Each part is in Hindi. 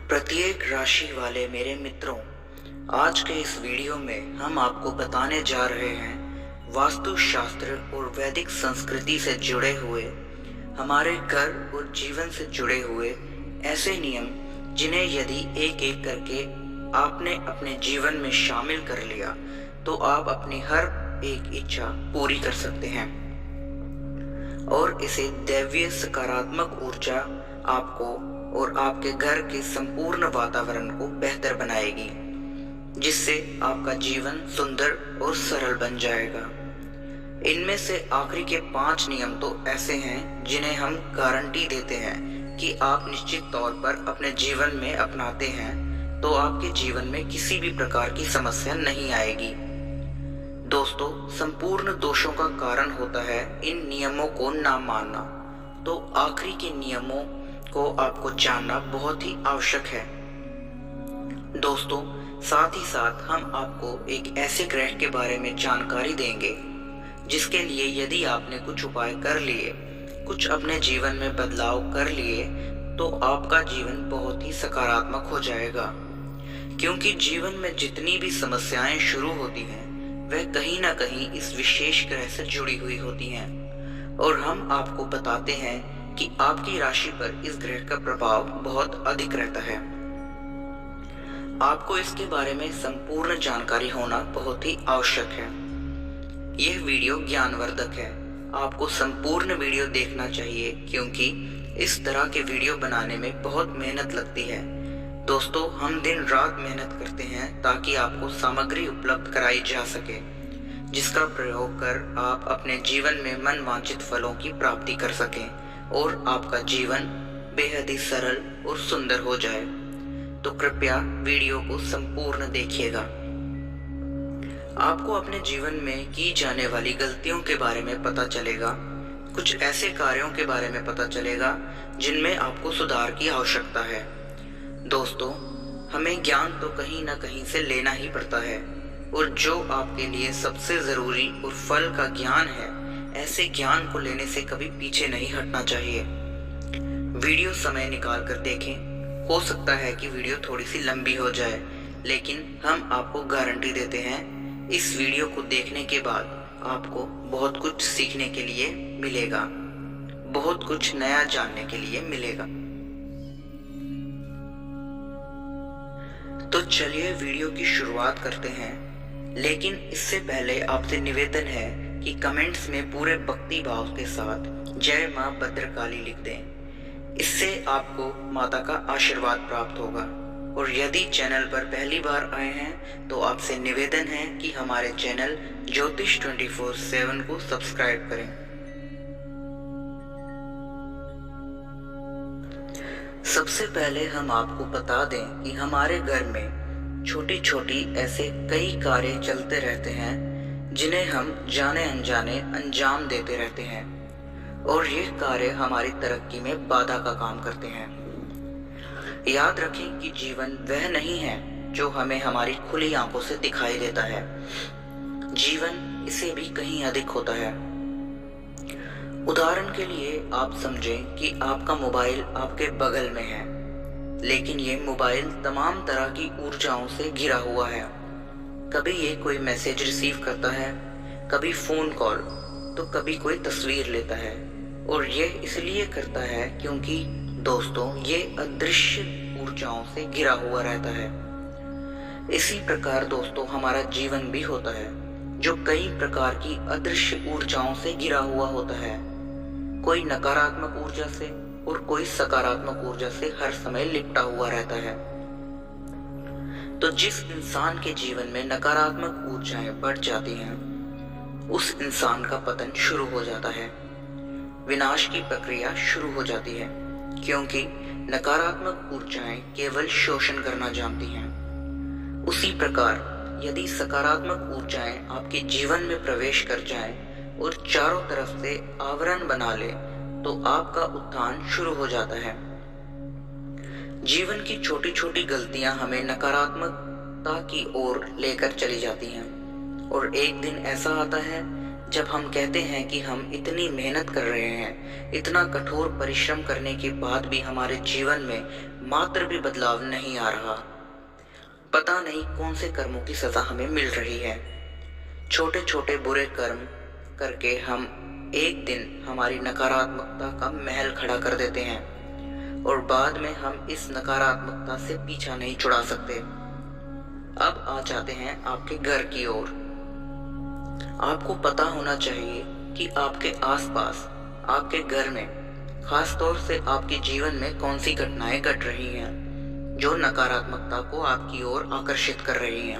प्रत्येक राशि वाले मेरे मित्रों, आज के इस वीडियो में हम आपको बताने जा रहे हैं वास्तुशास्त्र और वैदिक संस्कृति से जुड़े हुए, हमारे घर और जीवन से जुड़े हुए ऐसे नियम जिन्हें यदि एक एक करके आपने अपने जीवन में शामिल कर लिया तो आप अपनी हर एक इच्छा पूरी कर सकते हैं और इसे दैवीय सकारात्मक ऊर्जा आपको और आपके घर के संपूर्ण वातावरण को बेहतर बनाएगी, जिससे आपका जीवन सुंदर और सरल बन जाएगा। इनमें से आखिरी के 5 नियम तो ऐसे हैं जिन्हें हम गारंटी देते हैं कि आप निश्चित तौर पर अपने जीवन में अपनाते हैं तो आपके जीवन में किसी भी प्रकार की समस्या नहीं आएगी। दोस्तों, संपूर्ण दोषों का कारण होता है इन नियमों को ना मानना, तो आखिरी के नियमों को आपको जानना बहुत ही आवश्यक है। दोस्तों, साथ ही साथ हम आपको एक ऐसे ग्रह के बारे में जानकारी देंगे जिसके लिए यदि आपने कुछ उपाय कर लिए, कुछ अपने जीवन में बदलाव कर लिए तो आपका जीवन बहुत ही सकारात्मक हो जाएगा, क्योंकि जीवन में जितनी भी समस्याएं शुरू होती हैं वह कहीं ना कहीं इस विशेष ग्रह से जुड़ी हुई होती हैं और हम आपको बताते हैं कि आपकी राशि पर इस ग्रह का प्रभाव बहुत अधिक रहता है। आपको इसके बारे में संपूर्ण जानकारी होना बहुत ही आवश्यक है। यह वीडियो ज्ञानवर्धक है, आपको संपूर्ण वीडियो देखना चाहिए क्योंकि इस तरह के वीडियो बनाने में बहुत मेहनत लगती है। दोस्तों, हम दिन रात मेहनत करते हैं ताकि आपको सामग्री उपलब्ध कराई जा सके जिसका प्रयोग कर आप अपने जीवन में मन वांछित फलों की प्राप्ति कर सकें और आपका जीवन बेहद ही सरल और सुंदर हो जाए। तो कृपया वीडियो को संपूर्ण देखिएगा। आपको अपने जीवन में की जाने वाली गलतियों के बारे में पता चलेगा, कुछ ऐसे कार्यों के बारे में पता चलेगा जिनमें आपको सुधार की आवश्यकता है। दोस्तों, हमें ज्ञान तो कहीं ना कहीं से लेना ही पड़ता है और जो आपके लिए सबसे जरूरी और फल का ज्ञान है, ऐसे ज्ञान को लेने से कभी पीछे नहीं हटना चाहिए। वीडियो समय निकाल कर देखें। हो सकता है कि वीडियो थोड़ी सी लंबी हो जाए, लेकिन हम आपको गारंटी देते हैं इस वीडियो को देखने के बाद आपको बहुत कुछ सीखने के लिए मिलेगा, बहुत कुछ नया जानने के लिए मिलेगा। तो चलिए वीडियो की शुरुआत करते हैं, लेकिन इससे पहले आपसे निवेदन है कि कमेंट्स में पूरे भक्ति भाव के साथ जय मां भद्रकाली लिख दें। इससे आपको माता का आशीर्वाद प्राप्त होगा। और यदि चैनल पर पहली बार आए हैं तो आपसे निवेदन है कि हमारे चैनल ज्योतिष 24/7 को सब्सक्राइब करें। सबसे पहले हम आपको बता दें कि हमारे घर में छोटी छोटी ऐसे कई कार्य चलते रहते हैं जिन्हें हम जाने अनजाने अंजाम देते रहते हैं और ये कार्य हमारी तरक्की में बाधा का काम करते हैं। याद रखें कि जीवन वह नहीं है जो हमें हमारी खुली आंखों से दिखाई देता है। जीवन इससे भी कहीं अधिक होता है। उदाहरण के लिए आप समझें कि आपका मोबाइल आपके बगल में है, लेकिन ये मोबाइल तमाम तरह की ऊर्जाओं से घिरा हुआ है। कभी ये कोई मैसेज रिसीव करता है, कभी फोन कॉल, तो कभी कोई तस्वीर लेता है और यह इसलिए करता है क्योंकि दोस्तों ये अदृश्य ऊर्जाओं से घिरा हुआ रहता है। इसी प्रकार दोस्तों हमारा जीवन भी होता है जो कई प्रकार की अदृश्य ऊर्जाओं से घिरा हुआ होता है। कोई नकारात्मक ऊर्जा से और कोई सकारात्मक ऊर्जा से हर समय लिपटा हुआ रहता है। तो जिस इंसान के जीवन में नकारात्मक ऊर्जाएं बढ़ जाती हैं, उस इंसान का पतन शुरू हो जाता है, विनाश की प्रक्रिया शुरू हो जाती है, क्योंकि नकारात्मक ऊर्जाएं केवल शोषण करना जानती हैं। उसी प्रकार यदि सकारात्मक ऊर्जाएं आपके जीवन में प्रवेश कर जाएं और चारों तरफ से आवरण बना ले तो आपका उत्थान शुरू हो जाता है। जीवन की छोटी छोटी गलतियां हमें नकारात्मकता की ओर लेकर चली जाती हैं और एक दिन ऐसा आता है जब हम कहते हैं कि हम इतनी मेहनत कर रहे हैं, इतना कठोर परिश्रम करने के बाद भी हमारे जीवन में मात्र भी बदलाव नहीं आ रहा। पता नहीं कौन से कर्मों की सज़ा हमें मिल रही है। छोटे छोटे बुरे कर्म करके हम एक दिन हमारी नकारात्मकता का महल खड़ा कर देते हैं और बाद में हम इस नकारात्मकता से पीछा नहीं छुड़ा सकते। अब आ जाते हैं आपके घर की ओर। आपको पता होना चाहिए कि आपके आसपास, आपके घर में, खास तौर से आपके जीवन में कौन सी घटनाएं घट रही हैं जो नकारात्मकता को आपकी ओर आकर्षित कर रही हैं।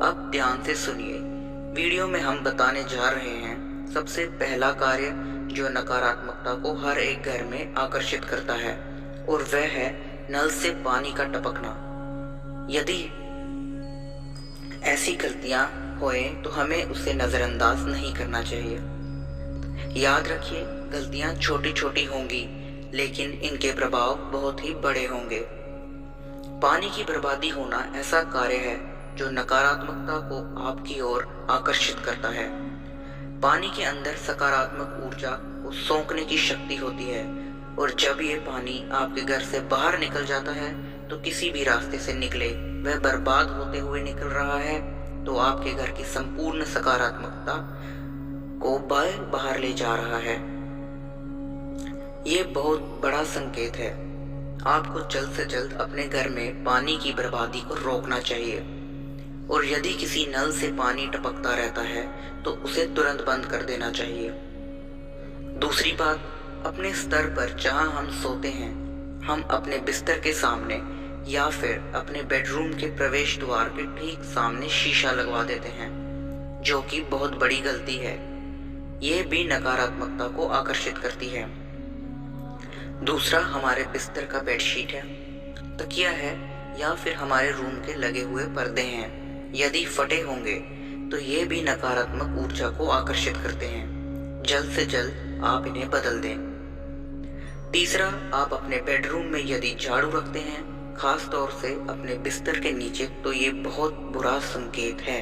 अब ध्यान से सुनिए। वीडियो में हम बताने जा रहे हैं सबसे पहला कार्य जो नकारात्मकता को हर एक घर में आकर्षित करता है, और वह है नल से पानी का टपकना। यदि ऐसी गलतियां होए तो हमें उसे नज़रअंदाज नहीं करना चाहिए। याद रखिए, गलतियां छोटी छोटी होंगी लेकिन इनके प्रभाव बहुत ही बड़े होंगे। पानी की बर्बादी होना ऐसा कार्य है जो नकारात्मकता को आपकी ओर आकर्षित करता है। पानी के अंदर सकारात्मक ऊर्जा को सोखने की शक्ति होती है, और जब ये पानी आपके घर से बाहर निकल जाता है तो किसी भी रास्ते से निकले, वह बर्बाद होते हुए निकल रहा है तो आपके घर की संपूर्ण सकारात्मकता को बाहर ले जा रहा है। ये बहुत बड़ा संकेत है। आपको जल्द से जल्द अपने घर में पानी की बर्बादी को रोकना चाहिए, और यदि किसी नल से पानी टपकता रहता है तो उसे तुरंत बंद कर देना चाहिए। दूसरी बात, अपने स्तर पर जहां हम सोते हैं, हम अपने बिस्तर के सामने या फिर अपने बेडरूम के प्रवेश द्वार के ठीक सामने शीशा लगवा देते हैं, जो कि बहुत बड़ी गलती है। यह भी नकारात्मकता को आकर्षित करती है। दूसरा, हमारे बिस्तर का बेडशीट है, तकिया है या फिर हमारे रूम के लगे हुए पर्दे हैं। यदि फटे होंगे तो ये भी नकारात्मक ऊर्जा को आकर्षित करते हैं। जल्द से जल्द आप इन्हें बदल दें। तीसरा, आप अपने बेडरूम में यदि झाड़ू रखते हैं, खास तौर से अपने बिस्तर के नीचे, तो ये बहुत बुरा संकेत है।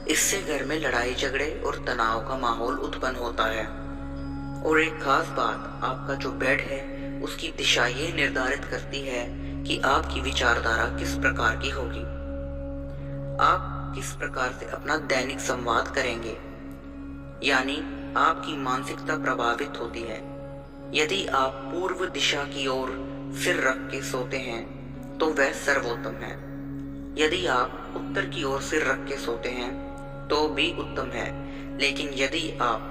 इससे घर में लड़ाई झगड़े और तनाव का माहौल उत्पन्न होता है। और एक खास बात, आपका जो बेड है उसकी दिशा ये निर्धारित करती है कि आपकी विचारधारा किस प्रकार की होगी। आप किस प्रकार से अपना दैनिक संवाद करेंगे, यानी आपकी मानसिकता प्रभावित होती है। यदि आप पूर्व दिशा की ओर सिर रख के सोते हैं तो वह सर्वोत्तम है। यदि आप उत्तर की ओर सिर रख के सोते हैं तो भी उत्तम है, लेकिन यदि आप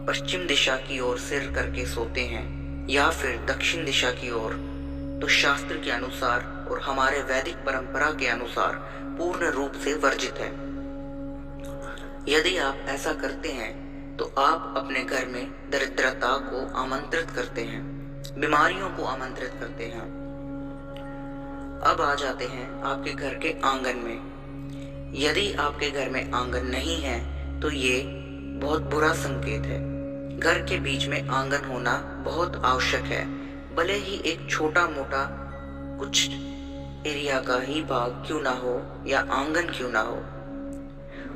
पश्चिम दिशा की ओर सिर करके सोते हैं या फिर दक्षिण दिशा की ओर, तो शास्त्र के अनुसार और हमारे वैदिक परंपरा के अनुसार पूर्ण रूप से वर्जित है। यदि आप ऐसा करते हैं तो आप अपने घर में दरिद्रता को आमंत्रित करते हैं, बीमारियों को आमंत्रित करते हैं। अब आ जाते हैं आपके घर के आंगन में। यदि आपके घर में आंगन नहीं है तो ये बहुत बुरा संकेत है। घर के बीच में आंगन होना बहुत आवश्यक है, भले ही एक छोटा मोटा कुछ एरिया का ही भाग क्यों ना हो या आंगन क्यों ना हो।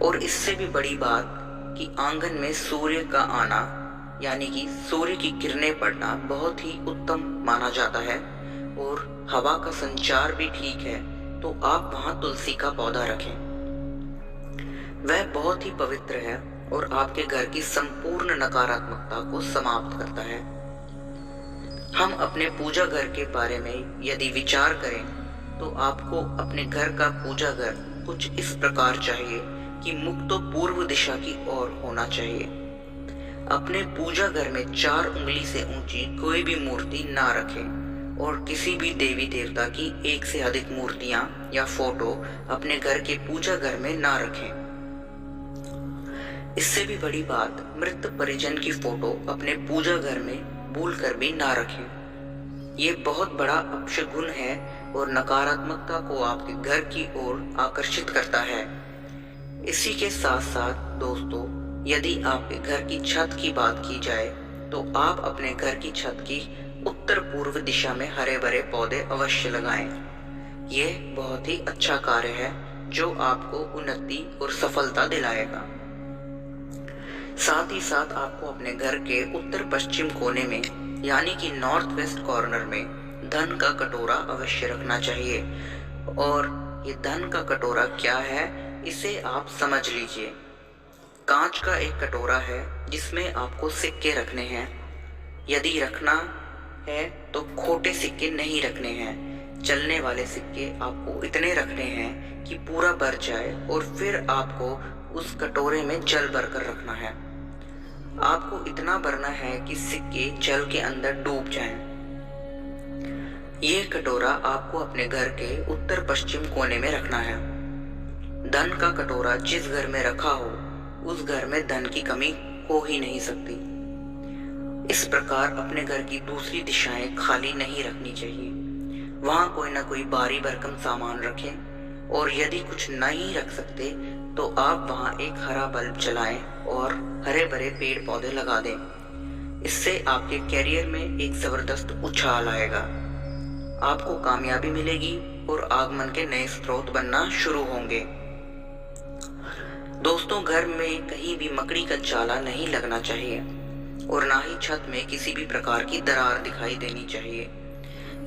और इससे भी बड़ी बात कि आंगन में सूर्य का आना, यानी कि सूर्य की किरणें पड़ना बहुत ही उत्तम माना जाता है, और हवा का संचार भी ठीक है, तो आप वहां तुलसी का पौधा रखें। वह बहुत ही पवित्र है और आपके घर की संपूर्ण नकारात्मकता को समाप्त करता है। हम अपने पूजा घर के बारे में यदि विचार करें तो आपको अपने घर का पूजा घर कुछ इस प्रकार चाहिए कि मुख तो पूर्व दिशा की ओर होना चाहिए। अपने पूजा घर में 4 उंगली से ऊंची कोई भी मूर्ति ना रखें, और किसी भी देवी देवता की 1 से अधिक मूर्तियां या फोटो अपने घर के पूजा घर में ना रखें। इससे भी बड़ी बात, मृत परिजन की फोटो अपने पूजा घर में भूलकर भी ना रखें। ये बहुत बड़ा अपशगुन है और नकारात्मकता को आपके घर की ओर आकर्षित करता है। इसी के साथ साथ दोस्तों, यदि आपके घर की छत की बात की जाए तो आप अपने घर की छत की उत्तर पूर्व दिशा में हरे भरे पौधे अवश्य लगाएं। यह बहुत ही अच्छा कार्य है जो आपको उन्नति और सफलता दिलाएगा। साथ ही साथ आपको अपने घर के उत्तर पश्चिम कोने में यानी कि नॉर्थ वेस्ट कॉर्नर में धन का कटोरा अवश्य रखना चाहिए। और ये धन का कटोरा क्या है, इसे आप समझ लीजिए। कांच का एक कटोरा है जिसमें आपको सिक्के रखने हैं। यदि रखना है तो खोटे सिक्के नहीं रखने हैं। चलने वाले सिक्के आपको इतने रखने हैं कि पूरा भर जाए और फिर आपको उस कटोरे में जल भरकर रखना है। आपको इतना भरना है कि सिक्के जल के अंदर डूब जाएं। ये कटोरा आपको अपने घर के उत्तर पश्चिम कोने में रखना है। धन का कटोरा जिस घर में रखा हो उस घर में धन की कमी हो ही नहीं सकती। इस प्रकार अपने घर की दूसरी दिशाएं खाली नहीं रखनी चाहिए। वहां कोई ना कोई भारी भरकम सामान रखें, और यदि कुछ नहीं रख सकते तो आप वहां एक हरा बल्ब जलाएं और हरे भरे पेड़ पौधे लगा दें। इससे आपके कैरियर में एक जबरदस्त उछाल आएगा। आपको कामयाबी मिलेगी और आगमन के नए स्रोत बनना शुरू होंगे। दोस्तों, घर में कहीं भी मकड़ी का जाला नहीं लगना चाहिए और ना ही छत में किसी भी प्रकार की दरार दिखाई देनी चाहिए।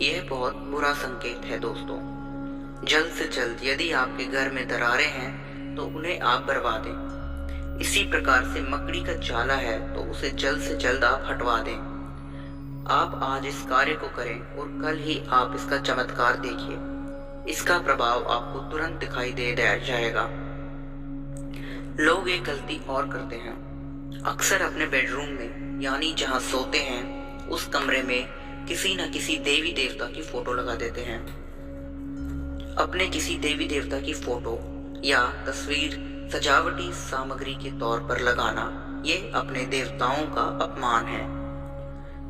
यह बहुत बुरा संकेत है दोस्तों। जल्द से जल्द यदि आपके घर में दरारें हैं तो उन्हें आप भरवा दें। इसी प्रकार से मकड़ी का जाला है तो उसे जल्द से जल्द आप हटवा दें। आप आज इस कार्य को करें और कल ही आप इसका चमत्कार देखिए। इसका प्रभाव आपको तुरंत दिखाई दे जाएगा। लोग एक गलती और करते हैं। अक्सर अपने बेडरूम में यानी जहां सोते हैं उस कमरे में किसी न किसी देवी देवता की फोटो लगा देते हैं। अपने किसी देवी देवता की फोटो या तस्वीर सजावटी सामग्री के तौर पर लगाना ये अपने देवताओं का अपमान है।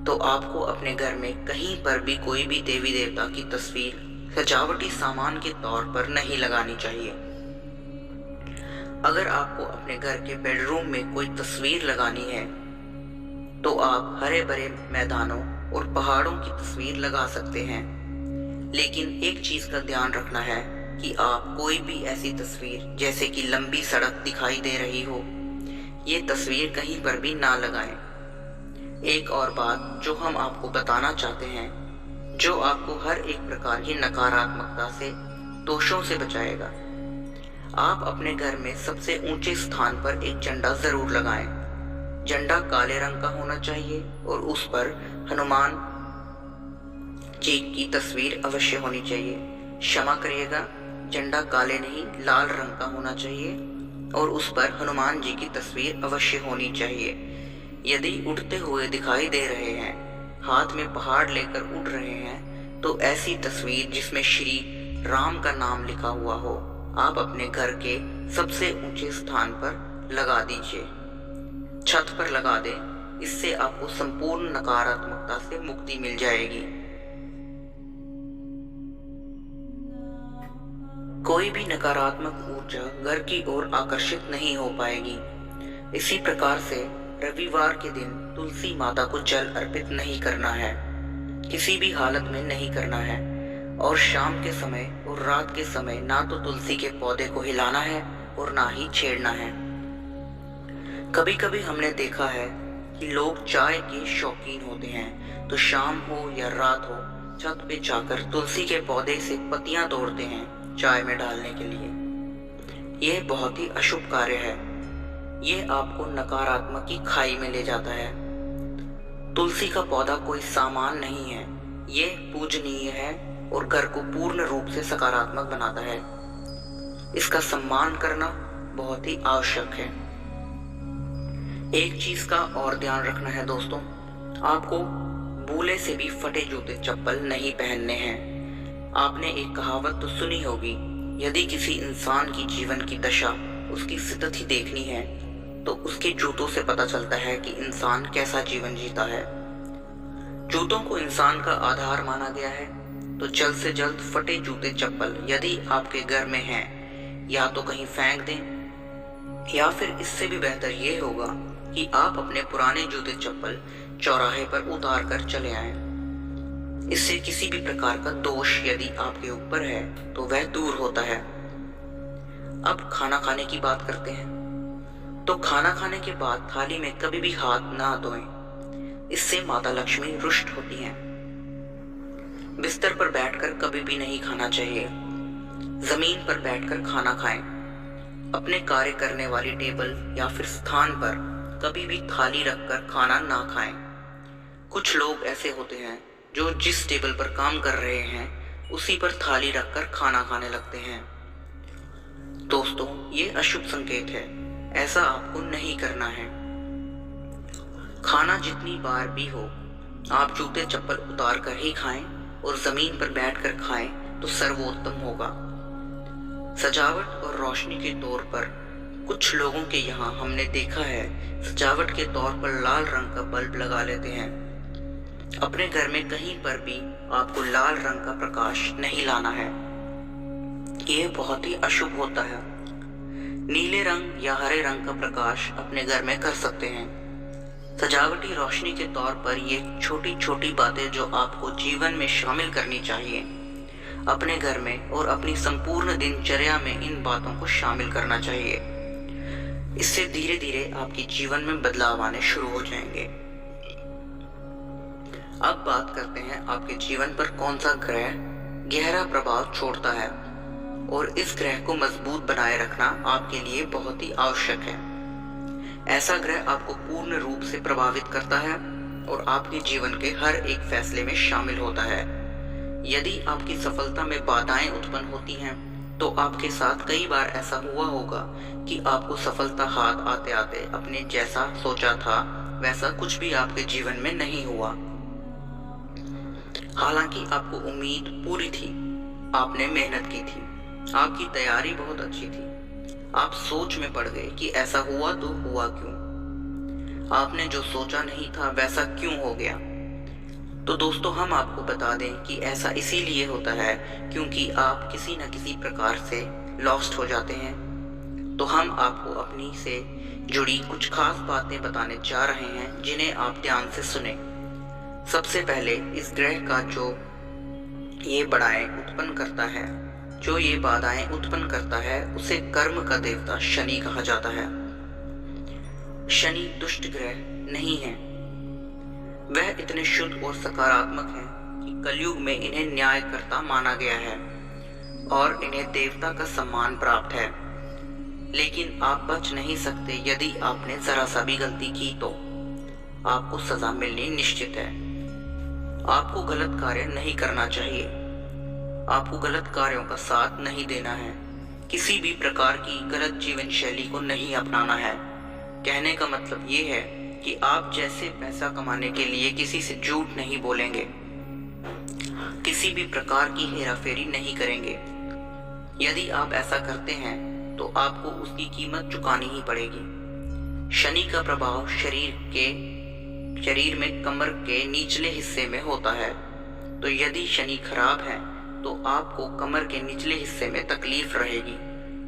तो आपको अपने घर में कहीं पर भी कोई भी देवी देवता की तस्वीर सजावटी सामान के तौर पर नहीं लगानी चाहिए। अगर आपको अपने घर के बेडरूम में कोई तस्वीर लगानी है तो आप हरे भरे मैदानों और पहाड़ों की तस्वीर लगा सकते हैं। लेकिन एक चीज का ध्यान रखना है कि आप कोई भी ऐसी तस्वीर जैसे कि लंबी सड़क दिखाई दे रही हो, ये तस्वीर कहीं पर भी ना लगाएं। एक और बात जो हम आपको बताना चाहते हैं, जो आपको हर एक प्रकार की नकारात्मकता से, दोषों से बचाएगा। आप अपने घर में सबसे ऊंचे स्थान पर एक झंडा जरूर लगाएं। झंडा काले रंग का होना चाहिए और उस पर हनुमान जी की तस्वीर अवश्य होनी चाहिए। क्षमा करिएगा, झंडा काले नहीं लाल रंग का होना चाहिए और उस पर हनुमान जी की तस्वीर अवश्य होनी चाहिए। यदि उड़ते हुए दिखाई दे रहे हैं, हाथ में पहाड़ लेकर उड़ रहे हैं, तो ऐसी तस्वीर जिसमें श्री राम का नाम लिखा हुआ हो आप अपने घर के सबसे ऊंचे स्थान पर लगा दीजिए। छत पर लगा दें। इससे आपको संपूर्ण नकारात्मकता से मुक्ति मिल जाएगी। कोई भी नकारात्मक ऊर्जा घर की ओर आकर्षित नहीं हो पाएगी। इसी प्रकार से रविवार के दिन तुलसी माता को जल अर्पित नहीं करना है, किसी भी हालत में नहीं करना है। और शाम के समय और रात के समय ना तो तुलसी के पौधे को हिलाना है और ना ही छेड़ना है। कभी कभी हमने देखा है कि लोग चाय के शौकीन होते हैं, तो शाम हो या रात हो छत पे जाकर तुलसी के पौधे से पत्तियां तोड़ते हैं चाय में डालने के लिए। यह बहुत ही अशुभ कार्य है। यह आपको नकारात्मक की खाई में ले जाता है। तुलसी का पौधा कोई सामान नहीं है, यह पूजनीय है और घर को पूर्ण रूप से सकारात्मक बनाता है। इसका सम्मान करना बहुत ही आवश्यक है। एक चीज का और ध्यान रखना है दोस्तों, आपको भूले से भी फटे जूते चप्पल नहीं पहनने हैं। आपने एक कहावत तो सुनी होगी, यदि किसी इंसान की जीवन की दशा, उसकी स्थिति देखनी है तो उसके जूतों से पता चलता है कि इंसान कैसा जीवन जीता है। जूतों को इंसान का आधार माना गया है, तो जल्द से जल्द फटे जूते चप्पल यदि आपके घर में हैं या तो कहीं फेंक दें, या फिर इससे भी बेहतर ये होगा कि आप अपने पुराने जूते चप्पल चौराहे पर उतार कर चले आएं। इससे किसी भी प्रकार का दोष यदि आपके ऊपर है तो वह दूर होता है। अब खाना खाने की बात करते हैं। तो खाना खाने के बाद थाली में कभी भी हाथ ना धोएं, इससे माता लक्ष्मी रुष्ट होती हैं। बिस्तर पर बैठकर कभी भी नहीं खाना चाहिए। जमीन पर बैठकर खाना खाएं। अपने कार्य करने वाली टेबल या फिर स्थान पर कभी भी थाली रखकर खाना ना खाएं। कुछ लोग ऐसे होते हैं जो जिस टेबल पर काम कर रहे हैं उसी पर थाली रखकर खाना खाने लगते हैं। दोस्तों, ये अशुभ संकेत है, ऐसा आपको नहीं करना है। खाना जितनी बार भी हो, आप जूते चप्पल उतार कर ही खाएं और जमीन पर बैठकर खाएं तो सर्वोत्तम होगा। सजावट और रोशनी के तौर पर कुछ लोगों के यहाँ हमने देखा है, सजावट के तौर पर लाल रंग का बल्ब लगा लेते हैं। अपने घर में कहीं पर भी आपको लाल रंग का प्रकाश नहीं लाना है, यह बहुत ही अशुभ होता है। नीले रंग या हरे रंग का प्रकाश अपने घर में कर सकते हैं। सजावटी रोशनी के तौर पर ये छोटी छोटी बातें जो आपको जीवन में शामिल करनी चाहिए, अपने घर में और अपनी संपूर्ण दिनचर्या में इन बातों को शामिल करना चाहिए। इससे धीरे धीरे आपके जीवन में बदलाव आने शुरू हो जाएंगे। अब बात करते हैं आपके जीवन पर कौन सा ग्रह गहरा प्रभाव छोड़ता है, और इस ग्रह को मजबूत बनाए रखना आपके लिए बहुत ही आवश्यक है। ऐसा ग्रह आपको पूर्ण रूप से प्रभावित करता है और आपके जीवन के हर एक फैसले में शामिल होता है। यदि आपकी सफलता में बाधाएं उत्पन्न होती हैं, तो आपके साथ कई बार ऐसा हुआ होगा कि आपको सफलता हाथ आते आते अपने जैसा सोचा था वैसा कुछ भी आपके जीवन में नहीं हुआ। हालांकि आपको उम्मीद पूरी थी, आपने मेहनत की थी, आपकी तैयारी बहुत अच्छी थी, आप सोच में पड़ गए कि ऐसा हुआ तो हुआ क्यों, आपने जो सोचा नहीं था वैसा क्यों हो गया। तो दोस्तों, हम आपको बता दें कि ऐसा इसीलिए होता है क्योंकि आप किसी न किसी प्रकार से लॉस्ट हो जाते हैं। तो हम आपको अपनी से जुड़ी कुछ खास बातें बताने जा रहे हैं जिन्हें आप ध्यान से सुने। सबसे पहले, इस ग्रह का जो ये बाधाएं उत्पन्न करता है, जो ये बाधाएं उत्पन्न करता है, उसे कर्म का देवता शनि कहा जाता है। शनि दुष्ट ग्रह नहीं है, वह इतने शुद्ध और सकारात्मक हैं कि कलयुग में इन्हें न्यायकर्ता माना गया है और इन्हें देवता का सम्मान प्राप्त है। लेकिन आप बच नहीं सकते। यदि आपने जरा सा भी गलती की तो आपको सजा मिलनी निश्चित है। आपको गलत कार्य नहीं करना चाहिए, आपको गलत कार्यों का साथ नहीं देना है, किसी भी प्रकार की गलत जीवन शैली को नहीं अपनाना है। कहने का मतलब ये है कि आप जैसे पैसा कमाने के लिए किसी से झूठ नहीं बोलेंगे, किसी भी प्रकार की हेराफेरी नहीं करेंगे। यदि आप ऐसा करते हैं तो आपको उसकी कीमत चुकानी ही पड़ेगी। शनि का प्रभाव शरीर में कमर के निचले हिस्से में होता है। तो यदि शनि खराब है तो आपको कमर के निचले हिस्से में तकलीफ रहेगी,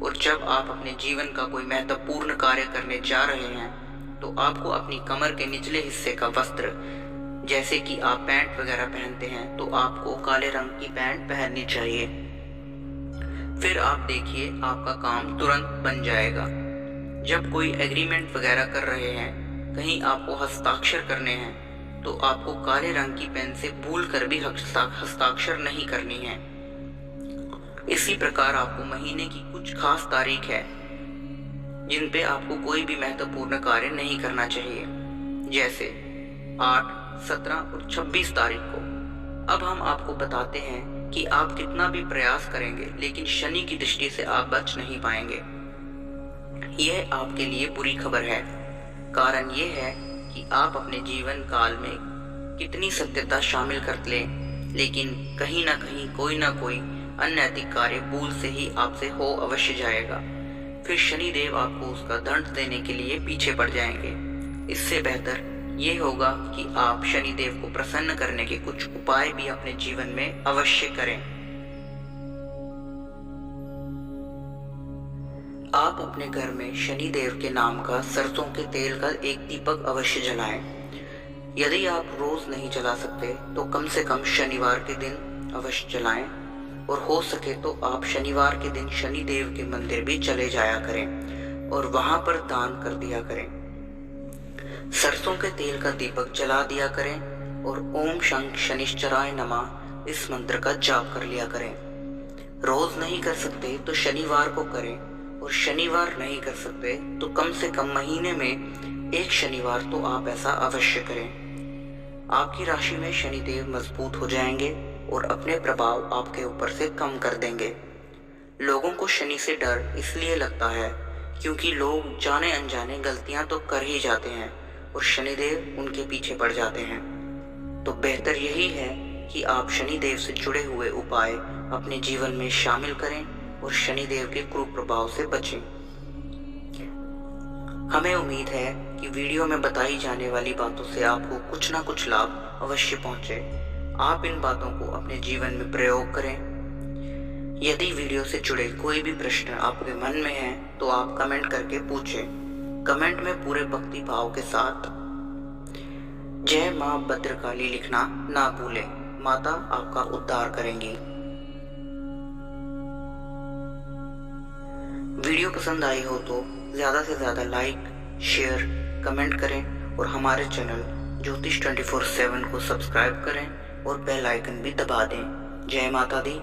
और जब आप अपने जीवन का कोई महत्वपूर्ण कार्य करने जा रहे हैं तो आपको अपनी कमर के निचले हिस्से का वस्त्र, जैसे कि आप पैंट वगैरह पहनते हैं, तो आपको काले रंग की पैंट पहननी चाहिए। फिर आप देखिए आपका काम तुरंत बन जाएगा। जब कोई एग्रीमेंट वगैरह कर रहे हैं, कहीं आपको हस्ताक्षर करने हैं, तो आपको काले रंग की पेन से भूल कर भी हस्ताक्षर नहीं करनी है। इसी प्रकार आपको महीने की कुछ खास तारीख है जिन पे आपको कोई भी महत्वपूर्ण कार्य नहीं करना चाहिए, जैसे 8, 17 और 26 तारीख को। अब हम आपको बताते हैं कि आप कितना भी प्रयास करेंगे लेकिन शनि की दृष्टि से आप बच नहीं पाएंगे। यह आपके लिए बुरी खबर है। कारण यह है कि आप अपने जीवन काल में कितनी सत्यता शामिल कर लें, लेकिन कहीं ना कहीं कोई ना कोई अनैतिक कार्य भूल से ही आपसे हो अवश्य जाएगा। फिर शनिदेव आपको उसका दंड देने के लिए पीछे पड़ जाएंगे। इससे बेहतर ये होगा कि आप शनिदेव को प्रसन्न करने के कुछ उपाय भी अपने जीवन में अवश्य करें। आप अपने घर में शनिदेव के नाम का सरसों के तेल का एक दीपक अवश्य जलाएं। यदि आप रोज नहीं जला सकते तो कम से कम शनिवार के दिन अवश्य जलाएं, और हो सके तो आप शनिवार के दिन शनिदेव के मंदिर भी चले जाया करें और वहां पर दान कर दिया करें। सरसों के तेल का दीपक जला दिया करें और ओम शं शनिश्चराय नमः इस मंत्र का जाप कर लिया करें। रोज नहीं कर सकते तो शनिवार को करें, और शनिवार नहीं कर सकते तो कम से कम महीने में एक शनिवार तो आप ऐसा अवश्य करें। आपकी राशि में शनिदेव मजबूत हो जाएंगे और अपने प्रभाव आपके ऊपर से कम कर देंगे। लोगों को शनि से डर इसलिए लगता है क्योंकि लोग जाने अनजाने गलतियां तो कर ही जाते हैं और शनिदेव उनके पीछे पड़ जाते हैं। तो बेहतर यही है कि आप शनिदेव से जुड़े हुए उपाय अपने जीवन में शामिल करें और शनिदेव के कुप्रभाव से बचें। हमें उम्मीद है कि वीडियो में बताई जाने वाली बातों से आपको कुछ ना कुछ लाभ अवश्य पहुंचे। आप इन बातों को अपने जीवन में प्रयोग करें। यदि वीडियो से जुड़े कोई भी प्रश्न आपके मन में है तो आप कमेंट करके पूछें। कमेंट में पूरे भक्ति भाव के साथ जय मां भद्रकाली लिखना ना भूलें। माता आपका उद्धार करेंगी। वीडियो पसंद आई हो तो ज़्यादा से ज़्यादा लाइक, शेयर, कमेंट करें और हमारे चैनल ज्योतिष 24/7 को सब्सक्राइब करें और बेल आइकन भी दबा दें। जय माता दी।